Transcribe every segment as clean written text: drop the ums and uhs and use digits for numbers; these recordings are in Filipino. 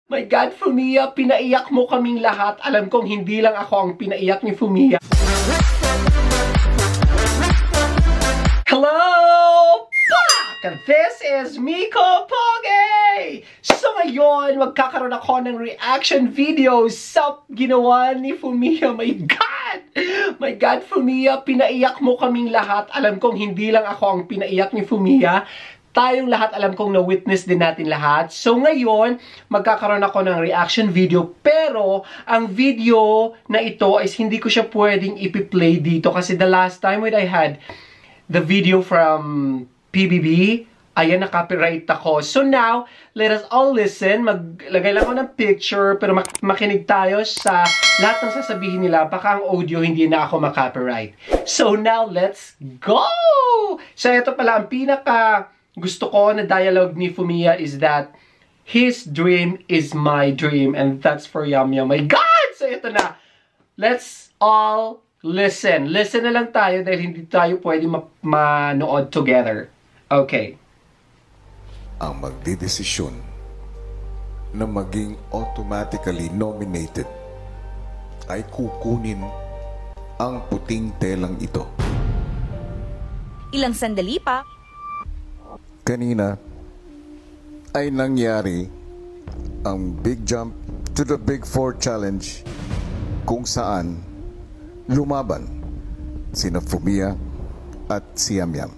My God, Fumia, pinaiyak mo kaming lahat. Alam kong hindi lang ako ang pinaiyak ni Fumia. Hello! Fuck! This is Miko Poge! So ngayon, magkakaroon ako ng reaction video sa ginawa ni Fumia. My God! My God, Fumia, pinaiyak mo kaming lahat. Alam kong hindi lang ako ang pinaiyak ni Fumia. Tayong lahat, alam kong na-witness din natin lahat. So ngayon, magkakaroon ako ng reaction video. Pero, ang video na ito is hindi ko siya pwedeng ipi-play dito. Kasi the last time when I had the video from PBB, ayan, na-copyright ako. So now, let us all listen. Maglagay lang ako ng picture, pero makinig tayo sa lahat ng sasabihin nila. Baka ang audio hindi na ako ma-copyright. So now, let's go! So ito pala, ang pinaka gusto ko na dialogue ni Fumia is that his dream is my dream, and that's for Yum Yum. My God! So ito na. Let's all listen. Listen na lang tayo dahil hindi tayo pwede manood together. Okay. Ang magdidesisyon na maging automatically nominated ay kukunin ang puting telang ito. Ilang sandali pa, kanina ay nangyari ang Big Jump to the Big Four Challenge kung saan lumaban sina Fumia at si Yum Yum.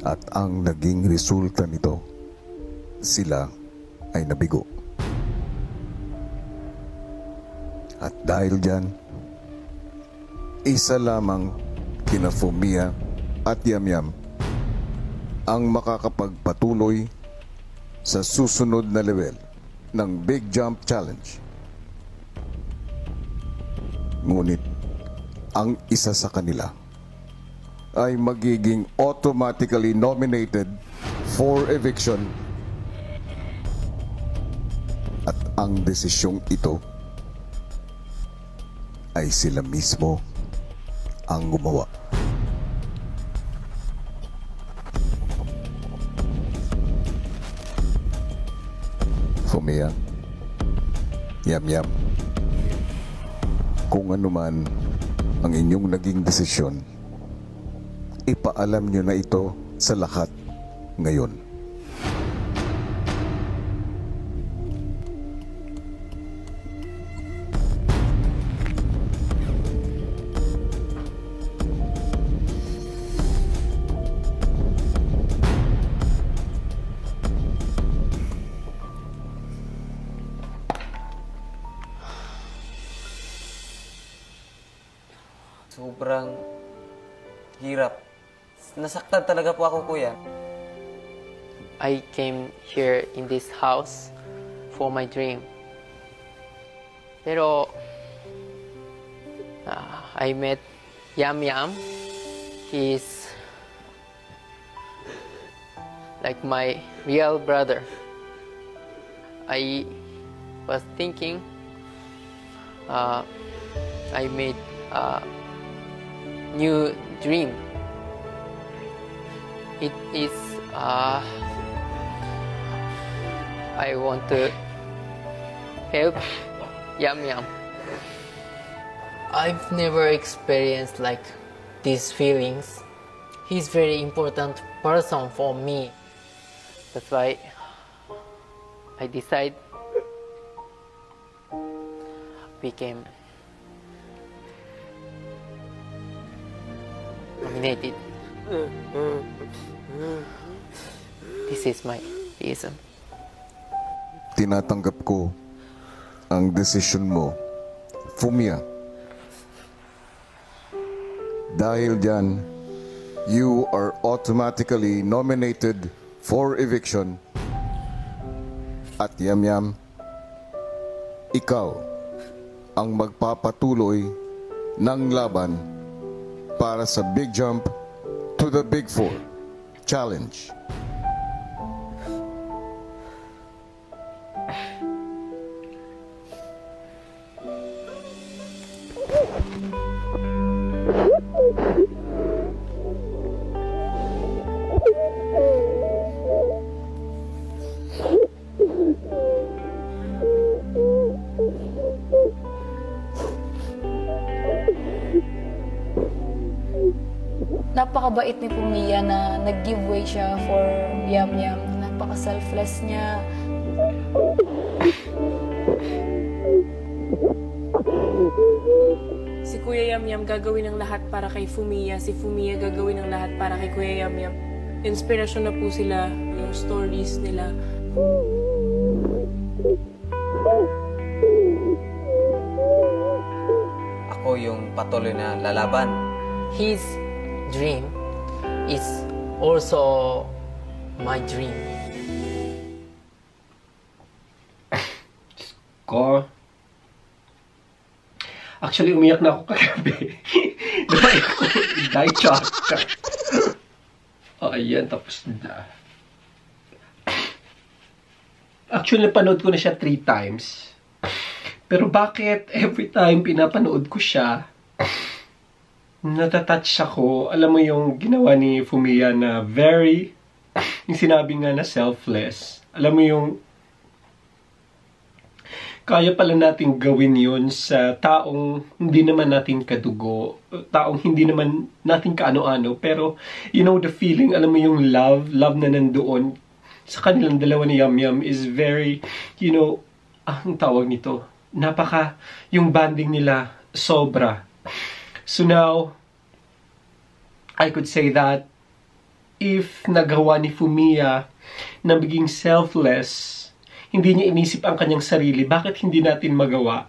At ang naging resulta nito, sila ay nabigo. At dahil dyan, isa lamang kina Fumia at Yum Yum ang makakapagpatuloy sa susunod na level ng Big Jump Challenge. Ngunit, ang isa sa kanila ay magiging automatically nominated for eviction. At ang desisyong ito ay sila mismo ang gumawa. Fumia, Yum Yum, kung ano man ang inyong naging desisyon, ipaalam nyo na ito sa lahat ngayon. Sobrang hirap. Nasaktan talaga po ako, kuya. I came here in this house for my dream. Pero I met Yum Yum. He's like my real brother. I was thinking I made a new dream. It is I want to help Yum Yum. I've never experienced like these feelings. He's very important person for me. That's why I decide became nominated. This is my reason. Tinatanggap ko ang desisyon mo, Fumia. Dahil dyan, you are automatically nominated for eviction. At Yum Yum, ikaw ang magpapatuloy ng laban para sa Big Jump to the Big Four Challenge. napakabait ni Fumiya na nag-give way siya for Yam Yam. Napaka-selfless niya. Si Kuya Yam Yam gagawin ng lahat para kay Fumiya. Si Fumiya gagawin ng lahat para kay Kuya Yam Yam. Inspirasyon na po sila, yung stories nila. Ako yung patuloy na lalaban. His dream is also my dream. Ko. Actually, umiyak na ako kagabi. Diba ako, die chaka. Oh, ayan, tapos na. Actually, napanood ko na siya 3 times. Pero bakit every time pinapanood ko siya, natatouch ako? Alam mo yung ginawa ni Fumiya na very, yung sinabi nga na selfless. Alam mo yung, kaya pala natin gawin yun sa taong hindi naman natin kadugo, taong hindi naman natin kaano-ano, pero you know the feeling, alam mo yung love na nandoon sa kanilang dalawa ni Yam Yam is very, you know, ang tawag nito, yung banding nila, sobra. So now, I could say that if nagawa ni Fumiya na maging selfless, hindi niya inisip ang kanyang sarili, bakit hindi natin magawa?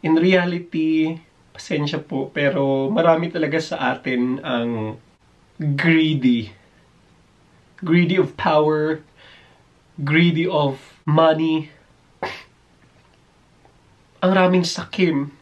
In reality, pasensya po, pero marami talaga sa atin ang greedy. Greedy of power, greedy of money. Ang raming sakim.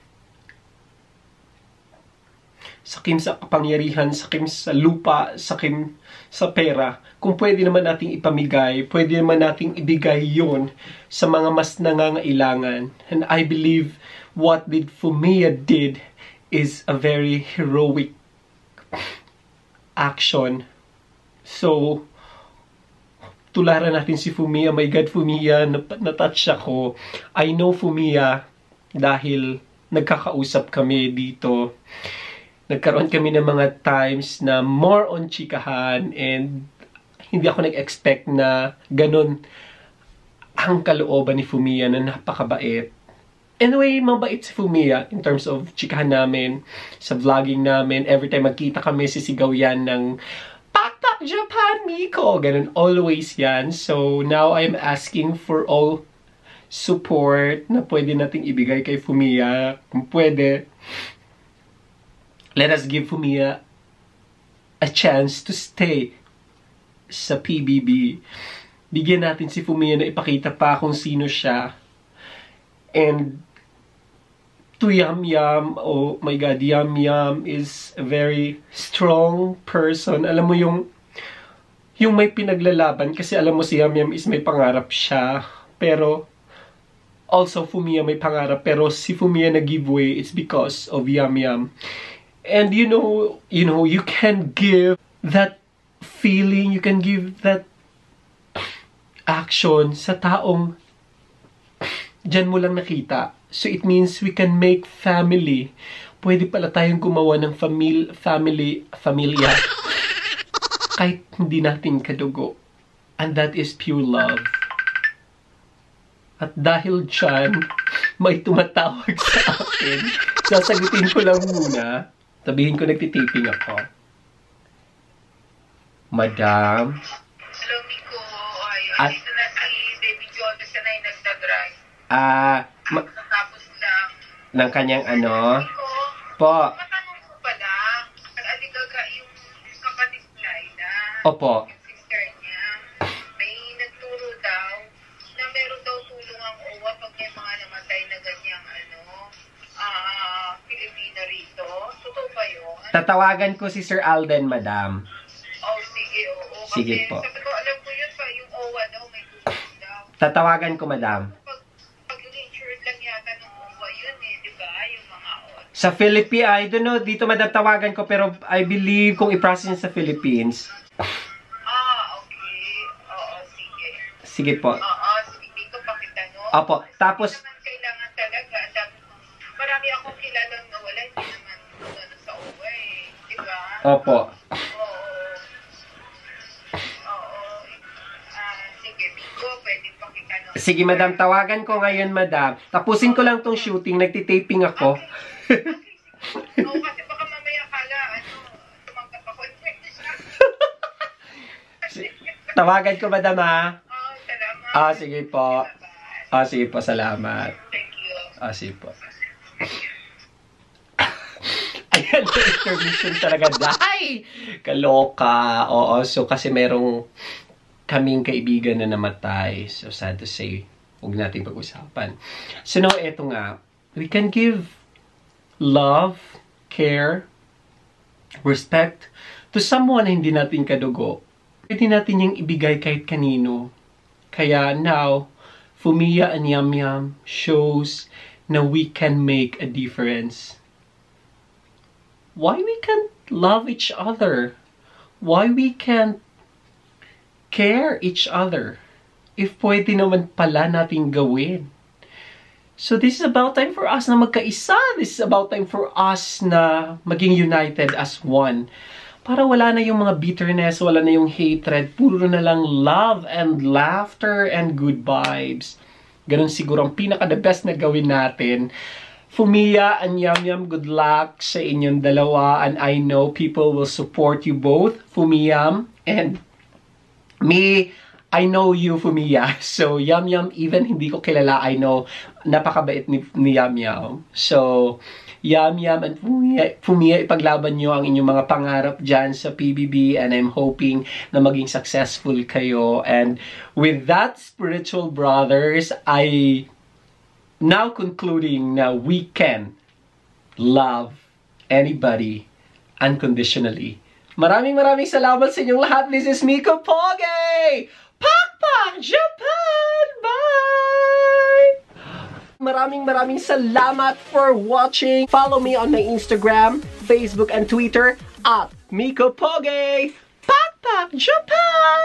Sakim sa kapangyarihan, sakim sa lupa, sakim sa pera. Kung pwede naman nating ipamigay, pwede naman nating ibigay yon sa mga mas nangangailangan. And I believe what Fumiya did is a very heroic action. So, tularan natin si Fumiya. My God, Fumiya, natouch ako. I know Fumiya dahil nagkakausap kami dito. Nagkaroon kami ng mga times na more on chikahan and hindi ako nag-expect na ganun ang kalooban ni Fumiya na napakabait. Anyway, mabait si Fumiya in terms of chikahan namin, sa vlogging namin. Every time magkita kami, sisigaw yan ng Pak Japan, Miko! Ganun, always yan. So, now I'm asking for all support na pwede nating ibigay kay Fumiya. Kung pwede, let us give Fumiya a chance to stay sa PBB. Bigyan natin si Fumiya na ipakita pa kung sino siya. And to Yam Yam, oh my God, Yam Yam is a very strong person. Alam mo yung may pinaglalaban, kasi alam mo si Yam Yam is may pangarap siya. Pero also Fumiya may pangarap, pero si Fumiya na give way, it's because of Yam Yam. And you know, you can give that feeling, you can give that action sa taong dyan mo lang nakita. So it means we can make family. Pwede pala tayong gumawa ng familia kahit hindi natin kadugo. And that is pure love. At dahil dyan, may tumatawag sa akin. Sasagutin ko lang muna. Sabihin ko nagtitaping ako. Madam? Hello, Miko. Ay, dito na si Baby John na siya na yung nagdadrive. Tapos lang. Ng kanyang ano? Miko, Po. matanong ko pala, nag-aligaga yung kapatid Laila. Opo. Yung sister niya. May nagturo daw na meron daw tulong ang OWA pag may mga namatay na ganyang Pilipino rito. Totoo ba yun? Tatawagan ko si Sir Alden, madam. Oh, sige, oo. Sige Kasi, po. sabi ko, alam ko yun pa, yung OWA daw, may tulong daw. Tatawagan ko, madam. Pag insured lang yata ng OWA yun di ba? Yung mga Sa Philippines, I don't know, dito madam tawagan ko, pero I believe kung i-process sa Philippines. Okay. Oo, sige. Sige po. Oo, sige. Dito pakitanong. Opo, tapos Hindi naman kailangan talaga. Marami akong kilalang nawala, hindi naman sa OWA Di Opo. Sige, Miko, pwede pakikano. Sige, madam. Tawagan ko ngayon, madam. Tapusin ko lang tong shooting. Nagtitaping ako. Oo, kasi baka mamaya kala, tumanggap ako. Tawagan ko, madam, ha? Salamat. Sige po. Sige po. Salamat. Thank you. Sige po. Ayan, intermission talaga. Ay! Kaloka. Oo, so kasi merong kaming kaibigan na namatay. So, sad to say, huwag natin pag-usapan. So, no, eto nga. We can give love, care, respect to someone na hindi natin kadugo. Pwede natin yung ibigay kahit kanino. Kaya now, Fumiya and Yum Yum shows na we can make a difference. Why we can't love each other? Why we can't care each other? If pwede naman pala natin gawin. So this is about time for us na magkaisa. This is about time for us na maging united as one. Para wala na yung mga bitterness, wala na yung hatred. Puro na lang love and laughter and good vibes. Ganun siguro ang pinaka-the best na gawin natin. Fumiya and Yum Yum, good luck sa inyong dalawa. And I know people will support you both, Fumiya and me. I know you, Fumiya. So, Yum Yum, even hindi ko kilala, I know, napakabait ni Yum Yum. So, Yum Yum and Fumiya, ipaglaban nyo ang inyong mga pangarap dyan sa PBB, and I'm hoping na maging successful kayo. And with that, spiritual brothers, I now concluding na we can love anybody unconditionally. Maraming salamat sa inyong lahat. This is Miko Poge! Pakpak Japan! Bye! Maraming salamat for watching. Follow me on my Instagram, Facebook, and Twitter at Miko Poge! Pakpak Japan!